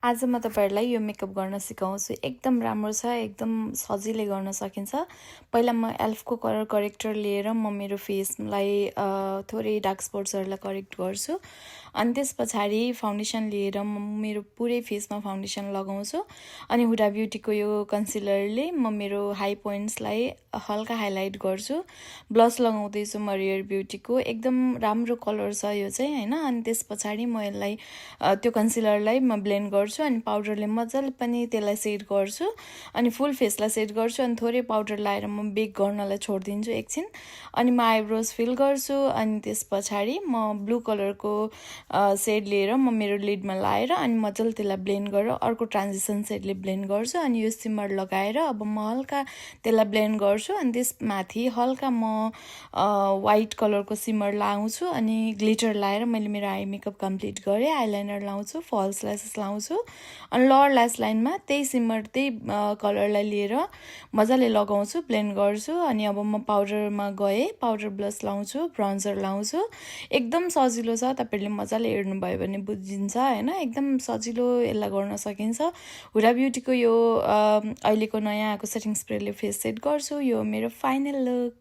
आज म तपाईहरुलाई यो मेकअप गर्न सिकाउँछु। एकदम राम्रो छ, एकदम सजिलै गर्न सकिन्छ। पहिला म एल्फको कलर करेक्टर लिएर म मेरो फेसलाई थोरै डार्क स्पट्सहरुलाई करेक्ट गर्छु। अनि त्यसपछाडि फाउन्डेसन लिएर म मेरो पुरै फेसमा फाउन्डेसन लगाउँछु। अनि हुडा ब्युटीको यो कन्सिलरले म मेरो हाई पोइन्ट्सलाई हल्का हाइलाइट गर्छु। ब्लस लगाउँदै छु म रियर ब्युटीको, एकदम राम्रो कलर छ यो चाहिँ हैन। अनि त्यसपछाडि म यसलाई त्यो कन्सिलरलाई म ब्लेन्ड गर्छु अनि पाउडरले मजाले पनि त्यसलाई सेट गर्छु। अनि फुल फेसलाई सेट गर्छु अनि थोरै पाउडर लाएर म बेक गर्नलाई छोड्दिन्छु एकछिन। अनि म आइब्रोज फिल गर्छु अनि त्यसपछाडि म ब्लू कलरको सेड लिएर म मेरो लिडमा लाएर अनि मजाले त्यसलाई ब्लेन्ड गरेर अर्को ट्रान्जिसन सेडले ब्लेन्ड गर्छु। अनि यो सिमर लगाएर अब म हल्का त्यसलाई ब्लेन्ड गर्छु अनि त्यसमाथि हल्का म व्हाइट कलरको सिमर लाउँछु अनि ग्लिटर लाएर मैले मेरो आई मेकअप कम्प्लिट गरेँ। आइलाइनर लाउँछु, फल्स ल्यासेस लाउँछु अनि लोअर ल्यास लाइनमा त्यही सिमर त्यही कलरलाई लिएर मजाले लगाउँछु, ब्लेन्ड गर्छु। अनि अब म पाउडरमा गएँ, पाउडर ब्लस लाउँछु, ब्रोन्जर लाउँछु। एकदम सजिलो छ, तपाईहरुले मजाले हेर्नुभयो भने बुझिन्छ हैन। एकदम सजिलो यसलाई गर्न सकिन्छ। हुडा ब्युटीको यो अहिलेको नयाँ आएको सेटिङ स्प्रेले फेस सेट गर्छु। यो मेरो फाइनल लुक।